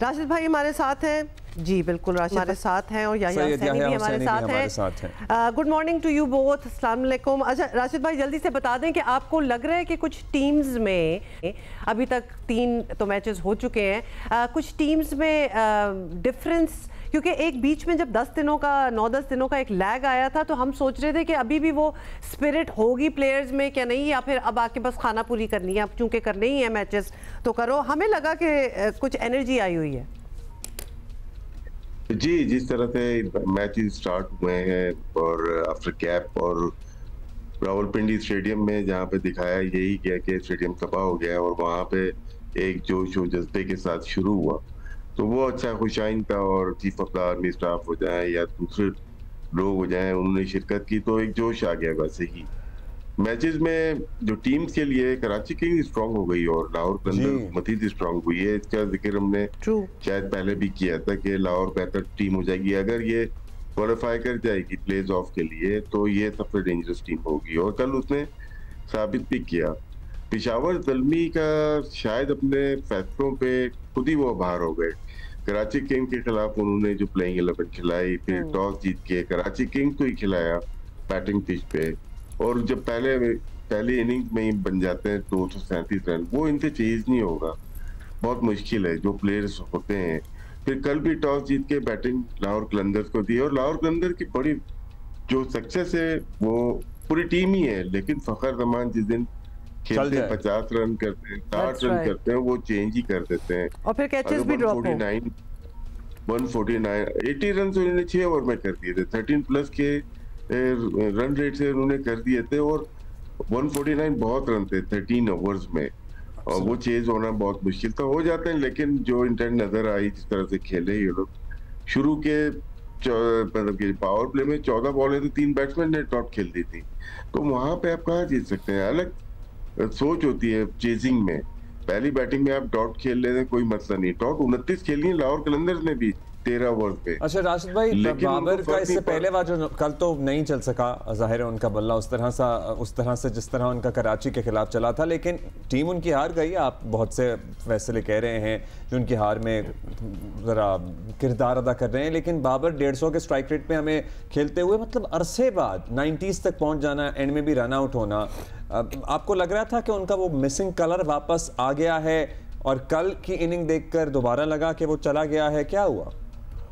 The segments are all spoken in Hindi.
राशिद भाई हमारे साथ हैं जी, बिल्कुल राशिद हमारे साथ हैं और याहिया हुसैनी भी हमारे साथ हैं। Good morning to you both, अस्सलाम वालेकुम। अच्छा राशिद भाई जल्दी से बता दें कि आपको लग रहा है कि कुछ टीम्स में अभी तक 3 तो मैचेस हो चुके हैं, कुछ टीम्स में डिफरेंस, क्योंकि एक बीच में जब 9-10 दिनों का एक लैग आया था तो हम सोच रहे थे कि अभी भी वो स्पिरिट होगी प्लेयर्स में क्या नहीं, या फिर अब आके बस खाना पूरी करनी है, अब चूंकि करने ही है मैचेस तो करो। हमें लगा कि कुछ एनर्जी आई हुई है जी। जिस तरह से मैचेस स्टार्ट हुए हैं और आफ्टर कैप और रावलपिंडी स्टेडियम में जहां पे दिखाया यही गया कि स्टेडियम तबाह हो गया और वहां पे एक जोश और जज्बे के साथ शुरू हुआ, तो वो अच्छा खुशाइन था। और chief of the army staff हो जाए या दूसरे लोग हो जाए, उन्होंने शिरकत की तो एक जोश आ गया। वैसे ही मैचेस में जो टीम्स के लिए कराची किंग्स स्ट्रांग हो गई और लाहौर कलंदर मजीद स्ट्रांग हुई है। इसका जिक्र हमने शायद पहले भी किया था कि लाहौर बेहतर टीम हो जाएगी अगर ये क्वालिफाई कर जाएगी प्लेज ऑफ के लिए, तो ये सबसे डेंजरस टीम होगी और कल उसने साबित भी किया। पेशावर ज़ल्मी का शायद अपने फैसलों पे खुद ही वो बाहर हो गए। कराची किंग के खिलाफ उन्होंने जो प्लेइंग 11 खिलाई, फिर टॉस जीत के कराची किंग को ही खिलाया बैटिंग पिच पे, और जब पहली इनिंग में ही बन जाते हैं 237 रन, वो इनसे चेज नहीं होगा, बहुत मुश्किल है जो प्लेयर्स होते हैं। फिर कल भी टॉस जीत के बैटिंग लाहौर कलंदर्स को दी और लाहौर कलंदर की बड़ी जो सक्सेस है वो पूरी टीम ही है, लेकिन फखर जमान जिस दिन खेलते 50 रन करते हैं, 60 रन करते हैं, वो चेंज ही कर देते हैं। और फिर कैचेस भी ड्रॉप 149 80 रन तो इन्होंने 6 ओवर में कर दिए थे, 13 प्लस के रन रेट से उन्होंने कर दिए थे और 149 बहुत रन थे 13 ओवर्स में, और वो चेज होना बहुत मुश्किल तो हो जाते हैं। लेकिन जो इंटेंट नजर आई, जिस तरह से खेले ये लोग शुरू के मतलब कि पावर प्ले में 14 बॉलें तो 3 बैट्समैन ने डॉट खेल दी थी, तो वहां पे आप कहाँ जीत सकते हैं। अलग सोच होती है चेजिंग में, पहली बैटिंग में आप डॉट खेल लेते हैं कोई मसला नहीं, डॉट 29 खेली है लाहौर कलंदर्स ने भी 13 ओवर पे। अच्छा राशिद भाई, बाबर का इससे पहले जो कल तो नहीं चल सका, जाहिर है उनका बल्ला उस तरह से जिस तरह उनका कराची के खिलाफ चला था, लेकिन टीम उनकी हार गई। आप बहुत से फैसले कह रहे हैं जो उनकी हार में ज़रा किरदार अदा कर रहे हैं, लेकिन बाबर 150 के स्ट्राइक रेट पे हमें खेलते हुए मतलब अरसे बाद 90s तक पहुंच जाना, एंड में भी रन आउट होना, आपको लग रहा था कि उनका वो मिसिंग कलर वापस आ गया है, और कल की इनिंग देखकर दोबारा लगा कि वो चला गया है, क्या हुआ?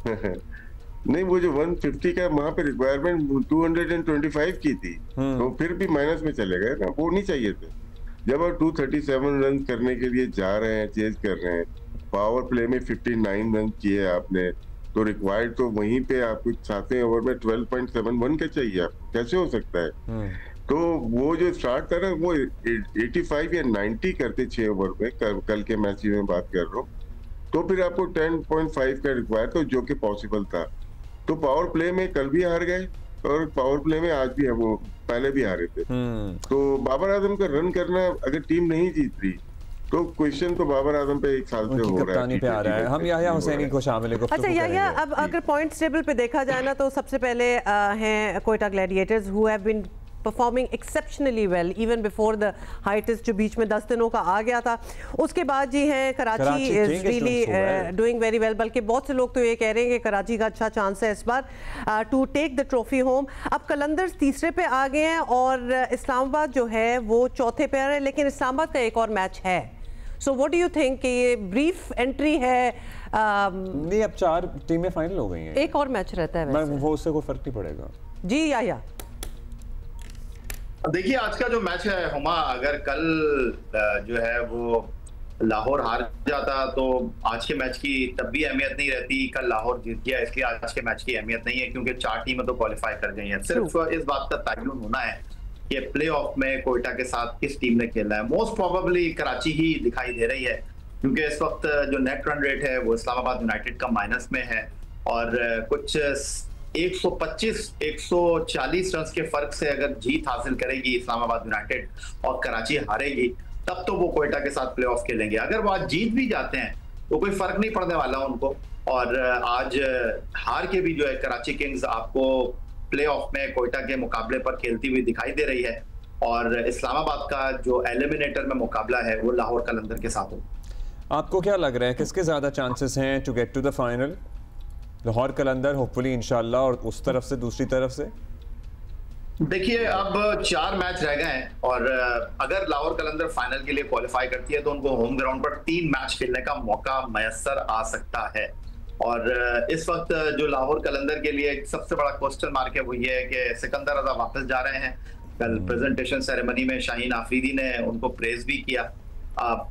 नहीं, वो जो 150 का वहां पे रिक्वायरमेंट 225 की थी, तो फिर भी माइनस में चले गए ना, वो नहीं चाहिए थे। जब आप 237 रन करने के लिए जा रहे हैं, चेज कर रहे हैं, पावर प्ले में 59 रन किए आपने, तो रिक्वायर्ड तो वहीं पे आपको 7वें ओवर में 12.71 का चाहिए, आपको कैसे हो सकता है। तो वो जो स्टार्ट था ना, वो 85 या 90 करते 6 ओवर में, कल के मैच में बात कर रहा हूँ, तो फिर आपको 10.5 का रिक्वायर था जो कि पॉसिबल था। तो पावर प्ले में कल भी हार गए और पावर प्ले में आज भी है, वो पहले भी हारे थे। तो बाबर आजम का रन करना, अगर टीम नहीं जीत रही तो क्वेश्चन तो बाबर आजम पे 1 साल से हो रहा है। हम याहिया हुसैनी को शामिल हैं। अच्छा याहिया, अब अगर पॉइंट्स टेबल पे देखा जाए ना, तो सबसे पहले हैं Quetta gladiators who have been performing exceptionally well even before the hiatus जो बीच में 10 दिनों का आ गया था। उसके बाद जी है Karachi is really doing very well, बल्कि बहुत से लोग तो ये कह रहे हैं कि कराची का अच्छा चांस है इस बार to take the trophy home. अब कलंदर्स तीसरे पे आ गए हैं और इस्लामाबाद जो है वो चौथे पे आ रहा है, लेकिन इस्लामाबाद का एक और मैच है। So what do you think कि ये ब्रीफ एंट्री है? नहीं, अब 4 टीमें फाइनल हो गई हैं, एक और मैच रहता है, वो उससे कोई फर्क नहीं पड़ेगा जी। याहिया देखिए, आज का जो मैच है हुमा, अगर कल जो है वो लाहौर हार जाता तो आज के मैच की तब भी अहमियत नहीं रहती। कल लाहौर जीत गया, इसलिए आज के मैच की अहमियत नहीं है, क्योंकि 4 टीमें तो क्वालिफाई कर गई हैं। सिर्फ इस बात का तयन होना है कि प्ले ऑफ में कोयटा के साथ किस टीम ने खेलना है। मोस्ट प्रोबेबली कराची ही दिखाई दे रही है, क्योंकि इस वक्त जो नेट रन रेट है वो इस्लामाबाद यूनाइटेड का माइनस में है, और कुछ 125-140 रन के फर्क से अगर जीत हासिल करेगी इस्लामाबाद यूनाइटेड और कराची हारेगी, तब तो वो कोयटा के साथ प्लेऑफ खेलेंगे। अगर वो आज जीत भी जाते हैं तो कोई फर्क नहीं पड़ने वाला उनको, और आज हार के भी जो है कराची किंग्स आपको प्लेऑफ में कोयटा के मुकाबले पर खेलती हुई दिखाई दे रही है, और इस्लामाबाद का जो एलिमिनेटर में मुकाबला है वो लाहौर कलंदर के साथ हो। आपको क्या लग रहा है किसके ज़्यादा चांसेस हैं to get to the final? Lahore Qalandar hopefully इंशाल्लाह, और उस तरफ से दूसरी तरफ से? देखिए अब 4 मैच रह गए हैं और अगर लाहौर कलंदर फाइनल के लिए क्वालिफाई करती है तो उनको होम ग्राउंड पर 3 मैच खेलने का मौका मयस्सर आ सकता है। और इस वक्त जो लाहौर कलंदर के लिए सबसे बड़ा क्वेश्चन मार्क है वो ये है कि सिकंदर रजा वापस जा रहे हैं। कल प्रेजेंटेशन सेरेमनी में शाहीन आफरीदी ने उनको प्रेज भी किया,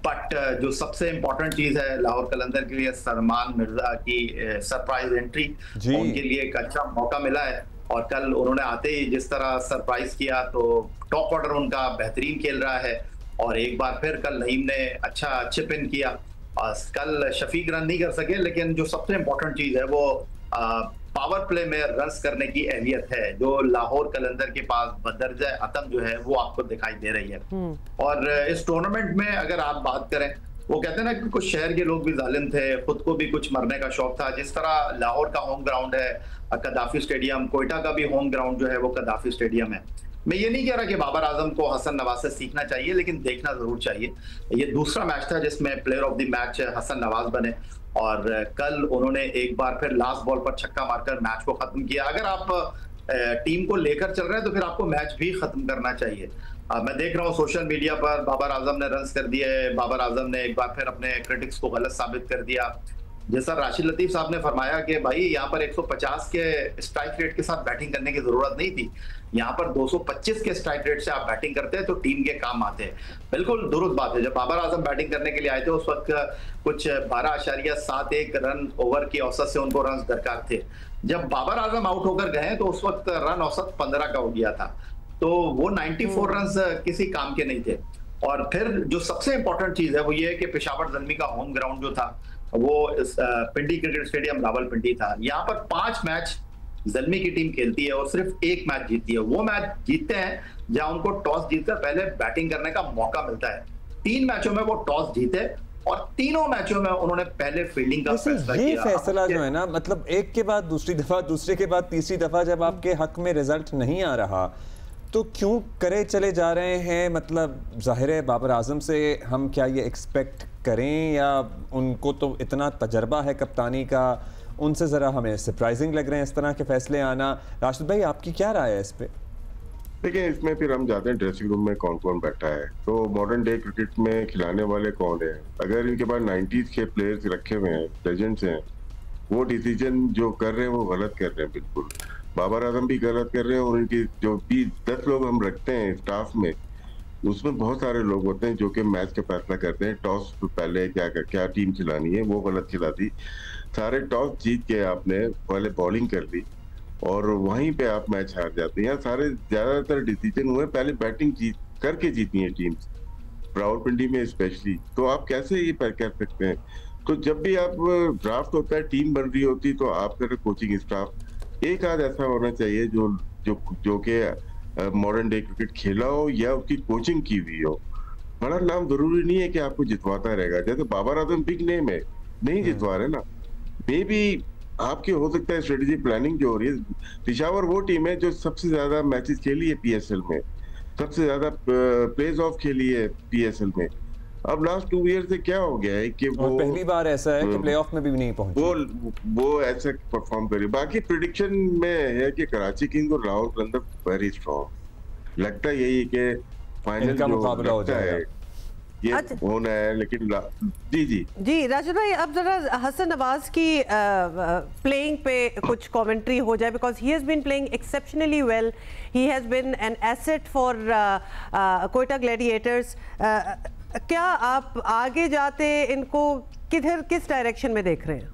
बट जो सबसे इंपॉर्टेंट चीज है लाहौर कलंदर के लिए, सलमान मिर्जा की सरप्राइज एंट्री, उनके लिए एक अच्छा मौका मिला है। और कल उन्होंने आते ही जिस तरह सरप्राइज किया तो टॉप ऑर्डर उनका बेहतरीन खेल रहा है और एक बार फिर कल नईम ने अच्छा चिप इन किया। कल शफीक रन नहीं कर सके, लेकिन जो सबसे इंपॉर्टेंट चीज है वो पावर प्ले में रन्स करने की अहलियत है जो लाहौर कलंदर के पास बदरजा अतम जो है वो आपको दिखाई दे रही है। और इस टूर्नामेंट में अगर आप बात करें, वो कहते हैं ना कि कुछ शहर के लोग भी जालिम थे, खुद को भी कुछ मरने का शौक था। जिस तरह लाहौर का होम ग्राउंड है कदाफी स्टेडियम, कोयटा का भी होम ग्राउंड जो है वो कदाफी स्टेडियम है। मैं ये नहीं कह रहा कि बाबर आजम को हसन नवाज से सीखना चाहिए, लेकिन देखना जरूर चाहिए। ये दूसरा मैच था जिसमें player of the match Hasan Nawaz बने और कल उन्होंने एक बार फिर लास्ट बॉल पर छक्का मारकर मैच को खत्म किया। अगर आप टीम को लेकर चल रहे हैं तो फिर आपको मैच भी खत्म करना चाहिए। मैं देख रहा हूँ सोशल मीडिया पर बाबर आजम ने रन्स कर दिए, बाबर आजम ने एक बार फिर अपने क्रिटिक्स को गलत साबित कर दिया। जैसा राशिद लतीफ साहब ने फरमाया कि भाई यहाँ पर 150 के स्ट्राइक रेट के साथ बैटिंग करने की जरूरत नहीं थी, यहाँ पर 225 के स्ट्राइक रेट से आप बैटिंग करते हैं तो टीम के काम आते हैं। बिल्कुल दुरुस्त बात है। जब बाबर आजम बैटिंग करने के लिए आए थे उस वक्त कुछ 12.71 रन ओवर की औसत से उनको रन दरकार थे। जब बाबर आजम आउट होकर गए तो उस वक्त रन औसत 15 का हो गया था, तो वो 94 रन किसी काम के नहीं थे। और फिर जो सबसे इंपॉर्टेंट चीज है वो ये है कि पेशावर ज़ल्मी का होम ग्राउंड जो था वो पिंडी क्रिकेट स्टेडियम रावलपिंडी था। यहाँ पर 5 मैच ज़ल्मी की टीम खेलती है और सिर्फ 1 मैच जीतती है। वो मैच जीतते हैं जहां उनको टॉस जीतकर पहले बैटिंग करने का मौका मिलता है। 3 मैचों में वो टॉस जीते और तीनों मैचों में उन्होंने पहले फील्डिंग का फैसला किया। ये फैसला जो है ना, मतलब एक के बाद दूसरी दफा, दूसरे के बाद तीसरी दफा जब आपके हक में रिजल्ट नहीं आ रहा तो क्यों करे चले जा रहे हैं? मतलब जाहिर है बाबर आजम से हम क्या ये एक्सपेक्ट करें, या उनको तो इतना तजर्बा है कप्तानी का, उनसे ज़रा हमें सरप्राइजिंग लग रहे हैं इस तरह के फैसले आना। राशिद भाई आपकी क्या राय है इस पे? देखिए इसमें फिर हम जाते हैं ड्रेसिंग रूम में कौन कौन बैठा है। तो मॉडर्न डे क्रिकेट में खिलाने वाले कौन है? अगर इनके पास 90s के प्लेयर्स रखे हुए हैं, लेजेंड्स हैं, वो डिसीजन जो कर रहे हैं वो गलत कर रहे हैं। बिल्कुल बाबर आजम भी गलत कर रहे हैं और उनके जो 10 लोग हम रखते हैं स्टाफ में, उसमें बहुत सारे लोग होते हैं जो कि मैच का फैसला करते हैं। टॉस पहले क्या टीम खिलानी है वो गलत खिला दी। सारे टॉस जीत के आपने पहले बॉलिंग कर ली और वहीं पे आप मैच हार जाते हैं। सारे ज्यादातर डिसीजन हुए पहले बैटिंग करके जीती है टीम्स, रावलपिंडी में स्पेशली। तो आप कैसे ये कर सकते हैं? तो जब भी आप ड्राफ्ट होता है, टीम बन रही होती, तो आपका कोचिंग स्टाफ एक आध ऐसा होना चाहिए जो कि मॉडर्न डे क्रिकेट खेला हो या उसकी कोचिंग की हुई हो। बड़ा नाम जरूरी नहीं है कि आपको जितवाता रहेगा। जैसे बाबर आजम बिग नेम है, नहीं जितवा रहे ना, मे बी आपकी हो सकता है स्ट्रेटेजी प्लानिंग जो हो रही है। पेशावर वो टीम है जो सबसे ज्यादा मैचेस खेली है PSL में, सबसे ज्यादा प्लेज ऑफ खेली है PSL में। अब लास्ट 2 ईयर से क्या हो गया है कि वो पहली बार ऐसा है कि प्लेऑफ में भी नहीं पहुंची। वो ऐसे परफॉर्म करी। बाकी प्रेडिक्शन में है कि कराची किंग्स और लाहौर कलंदर वेरी स्ट्रॉन्ग लगता है, यही कि फाइनल का मुकाबला हो जाएगा, ये होना है। लेकिन जी राशिद भाई, अब जरा हसन नवाज की प्लेइंग पे कुछ कमेंट्री हो जाए, because he has been playing exceptionally well, he has been an asset for Quetta Gladiators. क्या आप आगे जाते इनको किस डायरेक्शन में देख रहे हैं?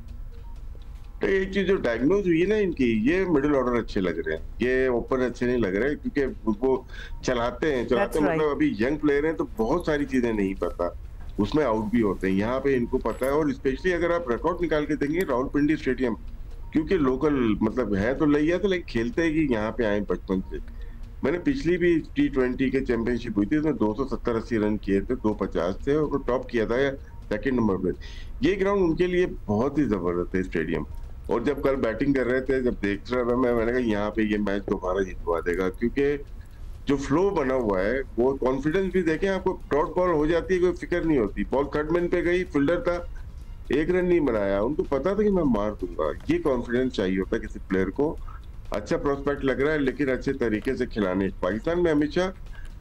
तो एक चीज जो डायग्नोज हुई है ना इनकी, ये मिडिल ऑर्डर अच्छे लग रहे हैं, ये ओपन अच्छे नहीं लग रहे, क्योंकि वो चलाते हैं मतलब अभी यंग प्लेयर हैं तो बहुत सारी चीजें नहीं पता, उसमें आउट भी होते हैं। यहाँ पे इनको पता है। और स्पेशली अगर आप रिकॉर्ड निकाल के देंगे रावलपिंडी स्टेडियम, क्योंकि लोकल मतलब है तो लिया तो लेकिन खेलते हैं कि यहाँ पे आए बचपन से। मैंने पिछली भी T20 के चैंपियनशिप हुई थी, उसमें 270-80 रन किए थे, 250 थे और टॉप किया था या सेकंड नंबर पे। ये ग्राउंड उनके लिए बहुत ही जबरदस्त है स्टेडियम। और जब कल बैटिंग कर रहे थे, जब देख रहा था मैंने कहा यहाँ पे ये मैच दोबारा जितवा देगा, क्योंकि जो फ्लो बना हुआ है, वो कॉन्फिडेंस भी देखें, आपको डॉट बॉल हो जाती है, कोई फिक्र नहीं होती। बॉल कटमैन पे गई, फील्डर था, 1 रन नहीं बनाया, उनको पता था कि मैं मार दूंगा। ये कॉन्फिडेंस चाहिए होता है किसी प्लेयर को। अच्छा प्रोस्पेक्ट लग रहा है लेकिन अच्छे तरीके से खिलाने। पाकिस्तान में हमेशा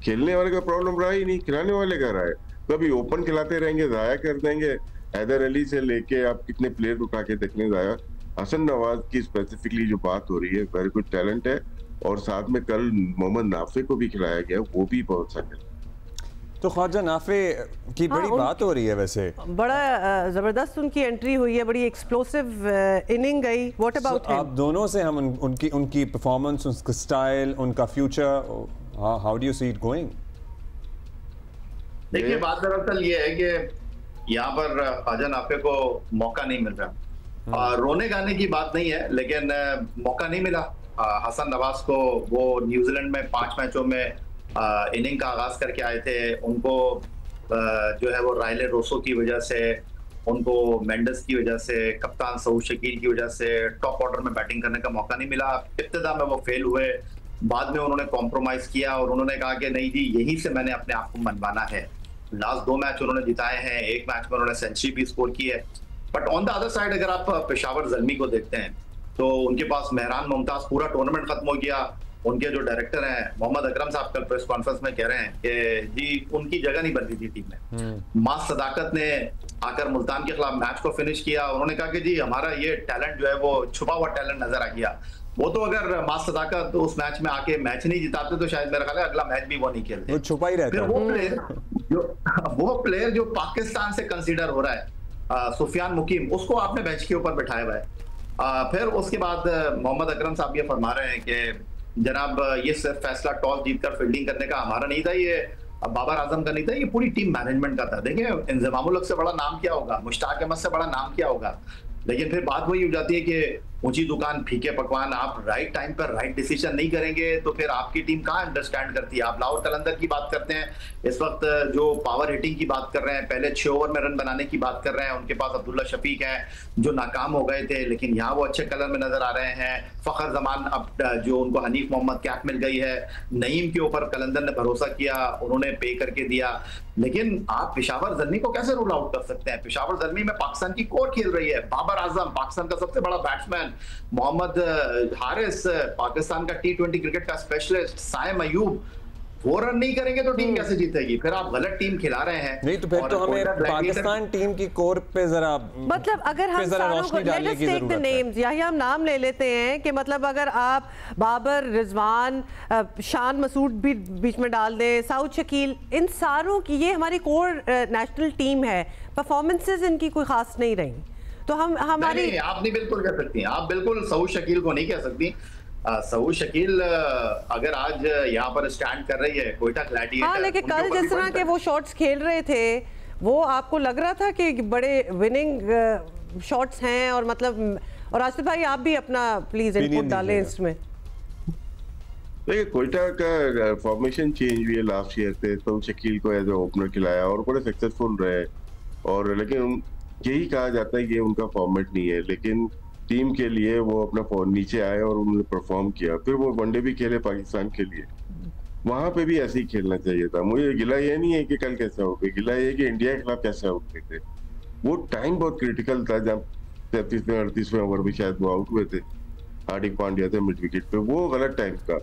खेलने वाले का प्रॉब्लम रहा ही नहीं, खिलाने वाले का रहा है। कभी ओपन खिलाते रहेंगे, जाया कर देंगे। हैदर अली से लेके आप कितने प्लेयर उठा के देखने जाया। हसन नवाज की स्पेसिफिकली जो बात हो रही है, वेरी गुड टैलेंट है, और साथ में कल मोहम्मद नाफे को भी खिलाया गया, वो भी बहुत सा है। तो ख्वाजा नाफे की बड़ी बात हो रही है, वैसे बड़ा जबरदस्त उनकी एंट्री हुई है, बड़ी एक्सप्लोसिव इनिंग गई। What about him? आप दोनों से हम उनकी परफॉर्मेंस, उनका स्टाइल, उनका future, how do you see it going? देखिए, बात दरअसल ये है कि यहाँ पर ख्वाजा नाफे को मौका नहीं मिल रहा। रोने गाने की बात नहीं है, लेकिन मौका नहीं मिला। हसन नवाज को वो न्यूजीलैंड में 5 मैचों में इनिंग का आगाज करके आए थे, उनको जो है वो रायले रोसो की वजह से, उनको मेंडस की वजह से, कप्तान सऊद शकील की वजह से टॉप ऑर्डर में बैटिंग करने का मौका नहीं मिला। इब्तिदा में वो फेल हुए, बाद में उन्होंने कॉम्प्रोमाइज किया और उन्होंने कहा कि नहीं जी, यहीं से मैंने अपने आप को मनवाना है। लास्ट 2 मैच उन्होंने जिताए हैं, 1 मैच में उन्होंने सेंचुरी भी स्कोर की है। But on the other side अगर आप पेशावर ज़ल्मी को देखते हैं तो उनके पास मेहरान मुमताज, पूरा टूर्नामेंट खत्म हो गया। उनके जो डायरेक्टर हैं मोहम्मद अकरम साहब कल प्रेस कॉन्फ्रेंस में कह रहे हैं कि जी उनकी जगह नहीं बन रही थी टीम में। मास सदाकत ने आकर मुल्तान के खिलाफ मैच को फिनिश किया। उन्होंने कहा कि जी हमारा ये टैलेंट जो है वो छुपा हुआ टैलेंट नजर आ गया। वो तो अगर मास सदाकत उस मैच में आके मैच नहीं जिताते तो शायद मेरा ख्याल है अगला मैच भी वो नहीं खेलते। वो छुपा ही रहता है। वो प्लेयर जो पाकिस्तान से कंसीडर हो रहा है, सुफियान मुकीम, उसको आपने बेंच के ऊपर बैठाया हुआ है। फिर उसके बाद मोहम्मद अकरम साहब ये फरमा रहे हैं कि जनाब ये सिर्फ फैसला टॉस जीतकर फील्डिंग करने का हमारा नहीं था, ये बाबर आजम का नहीं था, ये पूरी टीम मैनेजमेंट का था। देखिए, इंजमामुल हक से बड़ा नाम क्या होगा, मुश्ताक अहमद से बड़ा नाम क्या होगा, लेकिन फिर बात वही हो जाती है कि ऊंची दुकान फीके पकवान। आप राइट टाइम पर राइट डिसीजन नहीं करेंगे तो फिर आपकी टीम कहाँ अंडरस्टैंड करती है। आप लाहौर कलंदर की बात करते हैं, इस वक्त जो पावर हिटिंग की बात कर रहे हैं, पहले 6 ओवर में रन बनाने की बात कर रहे हैं, उनके पास अब्दुल्ला शफीक हैं जो नाकाम हो गए थे, लेकिन यहाँ वो अच्छे कलर में नजर आ रहे हैं। फखर जमान, अब जो उनको हनीफ मोहम्मद कैप मिल गई है, नईम के ऊपर कलंदर ने भरोसा किया, उन्होंने पे करके दिया। लेकिन आप पेशावर ज़ल्मी को कैसे रूल आउट कर सकते हैं? पेशावर ज़ल्मी में पाकिस्तान की कोर खेल रही है, बाबर आजम पाकिस्तान का सबसे बड़ा बैट्समैन, मोहम्मद हारिस पाकिस्तान का T20 क्रिकेट का स्पेशलिस्ट, साइम अयूब, वो रन नहीं करेंगे तो टीम कैसे जीतेगी? फिर आप गलत टीम खिला रहे हैं। नहीं तो फिर तो हमें पाकिस्तान टीम की कोर पे जरा, मतलब अगर हम रोशनी डालने की जरूरत है। या हम नाम ले लेते हैं कि मतलब अगर आप बाबर, रिजवान, शान मसूद भी बीच में डाल दें, सऊद शकील, इन सारों की ये हमारी कोर नेशनल टीम है, परफॉर्मेंसेज इनकी कोई खास नहीं रही, तो हम हमारी नहीं, आप नहीं बिल्कुल कह सकती, आप बिल्कुल सऊद शकील को नहीं कह सकती। सऊद शकील अगर आज यहाँ पर स्टैंड कर रही है कोयटा ग्लैडिएटर, हाँ, लेकिन कल जिस तरह के वो शॉट्स खेल रहे थे, वो आपको लग रहा था कि बड़े विनिंग शॉट्स हैं। और मतलब, और आसिफ भाई आप भी अपना प्लीज इनपुट डालें इसमें। देखिए, कोयटा का फॉर्मेशन चेंज हुई है लास्ट ईयर से, सऊद शकील को एज ए ओपनर खिलाया और बड़े सक्सेसफुल रहे, और लेकिन यही कहा जाता है ये उनका फॉर्मेट नहीं है, लेकिन टीम के लिए वो अपना नीचे आए और उन्होंने परफॉर्म किया। फिर वो वनडे भी खेले पाकिस्तान के लिए, वहां पे भी ऐसे ही खेलना चाहिए था। मुझे गिला ये नहीं है कि कल कैसे हो गए, गिला ये कि इंडिया के खिलाफ कैसे आउट हुए थे। वो टाइम बहुत क्रिटिकल था जब 37वें 38वें ओवर में शायद वो आउट हुए थे, हार्दिक पांड्या थे मिड विकेट पे, वो गलत टाइम था।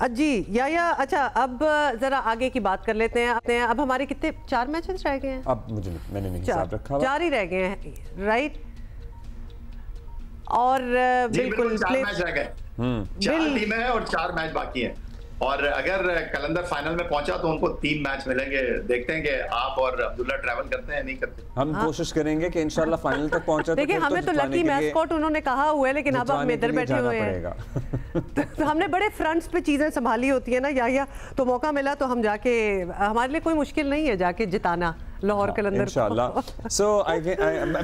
जी या अच्छा, अब जरा आगे की बात कर लेते हैं। अब हमारे कितने 4 मैचेस रह गए हैं? अब मैंने नहीं हिसाब रखा, 4 ही रह गए हैं, राइट? और बिल्कुल 4 मैच रह गए, 4 टीमें हैं और 4 मैच बाकी हैं। और अगर कलंदर फाइनल में पहुंचा तो उनको 3 मैच मिलेंगे। देखते हैं कि आप और अब्दुल्ला ट्रैवल करते हैं नहीं करते। हम कोशिश करेंगे कि इंशाल्लाह फाइनल तक पहुंचा। देखिए, हमें तो लकी मैस्कॉट उन्होंने कहा हुआ है, लेकिन अब हम इधर बैठे हुए हैं तो हमने बड़े फ्रंट्स पे चीजें संभाली होती है ना, या तो मौका मिला तो हम जाके, हमारे लिए कोई मुश्किल नहीं है जाके जिताना लाहौर कलंदर इंशाल्लाह। सो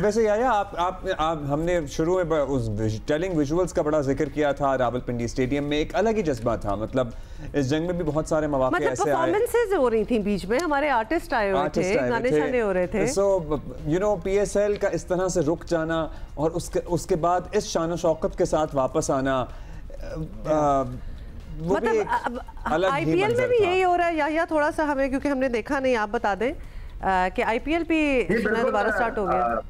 वैसे याया आप हमने शुरू में उस टेलिंग विजुअल्स का बड़ा जिक्र किया था। रावलपिंडी स्टेडियम में एक अलग ही जज्बा था, मतलब इस जंग में भी बहुत सारे मौके मतलब ऐसे आए, परफॉर्मेंसेस हो रही थी बीच में, हमारे आर्टिस्ट आए हुए थे, गाने शाने हो रहे थे। सो यू नो PSL का इस तरह से रुक जाना और उसके बाद इस शान शौकत के साथ वापस आना, मतलब आईपीएल में भी यही हो रहा है या थोड़ा सा हमें, क्योंकि हमने देखा नहीं, आप बता दें कि आईपीएल भी दोबारा स्टार्ट हो गया।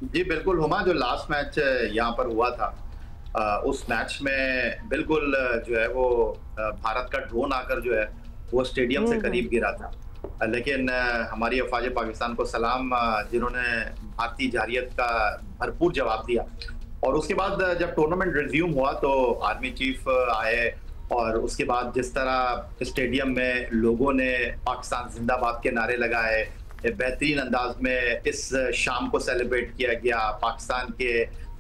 जी बिल्कुल हुमा, जो लास्ट मैच यहाँ पर हुआ था उस मैच में बिल्कुल जो है वो भारत का ड्रोन आकर जो है वो स्टेडियम से करीब गिरा था, लेकिन हमारी अफवाज पाकिस्तान को सलाम जिन्होंने भारतीय जारियत का भरपूर जवाब दिया। और उसके बाद जब टूर्नामेंट रिज्यूम हुआ तो आर्मी चीफ आए और उसके बाद जिस तरह स्टेडियम में लोगों ने पाकिस्तान जिंदाबाद के नारे लगाए, बेहतरीन अंदाज में इस शाम को सेलिब्रेट किया गया। पाकिस्तान के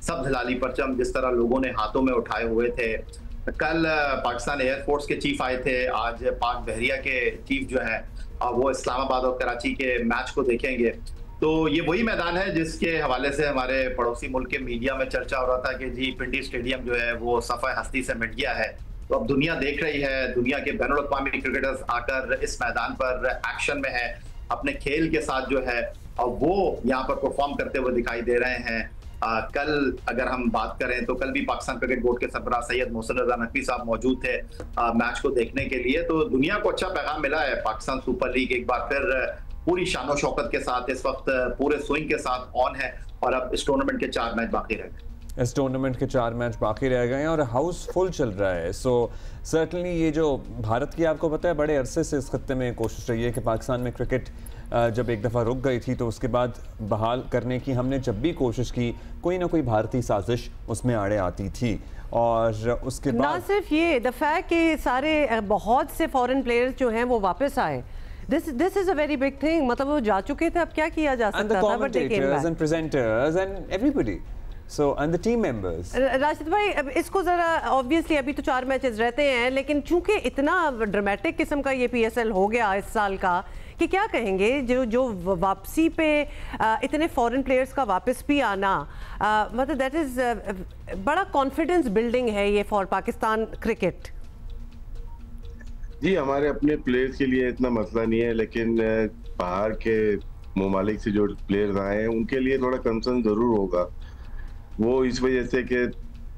सब हिलाली परचम जिस तरह लोगों ने हाथों में उठाए हुए थे। कल पाकिस्तान एयरफोर्स के चीफ आए थे, आज पाक बहरिया के चीफ जो है वो इस्लामाबाद और कराची के मैच को देखेंगे। तो ये वही मैदान है जिसके हवाले से हमारे पड़ोसी मुल्क के मीडिया में चर्चा हो रहा था कि जी पिंडी स्टेडियम जो है वो सफ़े हस्ती से मिट गया है। तो अब दुनिया देख रही है, दुनिया के बैनुल-अक़वामी क्रिकेटर्स आकर इस मैदान पर एक्शन में है, अपने खेल के साथ जो है और वो यहाँ पर परफॉर्म करते हुए दिखाई दे रहे हैं। कल अगर हम बात करें तो कल भी पाकिस्तान क्रिकेट बोर्ड के सरबराह सैयद मोहसिन रज़ा नकवी साहब मौजूद थे मैच को देखने के लिए। तो दुनिया को अच्छा पैगाम मिला है। पाकिस्तान सुपर लीग एक बार फिर पूरी शानो शौकत के साथ इस वक्त पूरे स्विंग के साथ ऑन है और अब इस टूर्नामेंट के 4 मैच बाकी रह गए। इस टूर्नामेंट के 4 मैच बाकी रह गए हैं और हाउस फुल चल रहा है। सो सर्टनली ये जो भारत की, आपको पता है बड़े अरसे से इस खत्ते में कोशिश रही है कि पाकिस्तान में क्रिकेट जब एक दफ़ा रुक गई थी तो उसके बाद बहाल करने की हमने जब भी कोशिश की, कोई ना कोई भारतीय साजिश उसमें आड़े आती थी। और उसके बाद ना सिर्फ ये द फैक्ट कि सारे बहुत से फॉरेन प्लेयर्स जो हैं वो वापस आए, this is a very big thing। मतलब वो जा चुके थे, अब क्या किया जा सकता था, but they came back and presenters and everybody, so and the team members। Rashid भाई अब इसको जरा ऑब्वियसली अभी तो 4 मैचेस रहते हैं, लेकिन चूंकि इतना ड्रामेटिक किस्म का ये PSL हो गया इस साल का कि क्या कहेंगे जो वापसी पे इतने फॉरेन प्लेयर्स का वापस भी आना, मतलब दैट इज बड़ा कॉन्फिडेंस बिल्डिंग है ये फॉर पाकिस्तान क्रिकेट। जी हमारे अपने प्लेयर्स के लिए इतना मसला नहीं है, लेकिन बाहर के ममालिक से जो प्लेयर्स आए हैं उनके लिए थोड़ा कंसर्न जरूर होगा। वो इस वजह से कि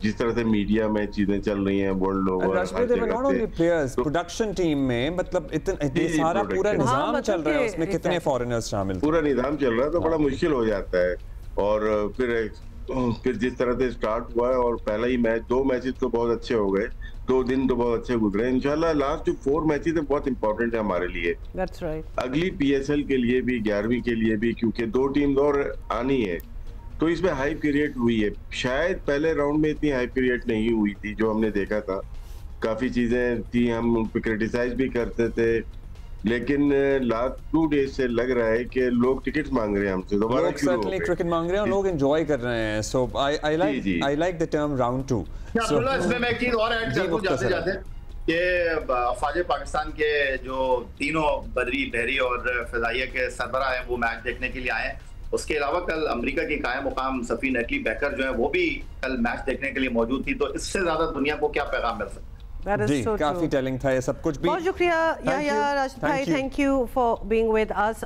जिस तरह से मीडिया में चीजें चल रही हैं world over, players production team में मतलब इतने सारा पूरा निजाम चल रहा है, उसमें कितने फॉरेनर्स शामिल, पूरा निजाम चल रहा है तो बड़ा मुश्किल हो जाता है। और फिर जिस तरह से स्टार्ट हुआ है और पहला ही मैच, 2 मैचेस तो बहुत अच्छे हो गए, 2 दिन तो बहुत अच्छे गुजरे। इंशाल्लाह लास्ट जो 4 मैचेस है बहुत इंपॉर्टेंट है हमारे लिए। That's right। अगली PSL के लिए भी, 11वीं के लिए भी, क्योंकि 2 टीम्स और आनी है तो इसमें हाइप क्रिएट हुई है। शायद पहले राउंड में इतनी हाइप क्रिएट नहीं हुई थी जो हमने देखा था, काफी चीजें थी, हम उन पर क्रिटिसाइज भी करते थे, लेकिन लास्ट 2 डेज से लग रहा है कि लोग टिकट मांग रहे हैं हमसे, दोबारा क्रिकेट मांग रहे हैं और लोग एंजॉय कर रहे हैं। So I like the term round 2। इसमें मैं एक चीज और ऐड कर दूं जाते-जाते कि अफवाज पाकिस्तान के जो तीनों बदरी, बहरी और फिजाइया के सरबराह हैं वो मैच देखने के लिए आए हैं। उसके अलावा कल अमेरिका की कायम मुकाम सफी नेटली बैकर जो है वो भी कल मैच देखने के लिए मौजूद थी। तो इससे ज्यादा दुनिया को क्या पैगाम मिल सकता है। जी काफी टेलिंग था ये सब कुछ भी। बहुत शुक्रिया राशिद भाई, thank you for being with us.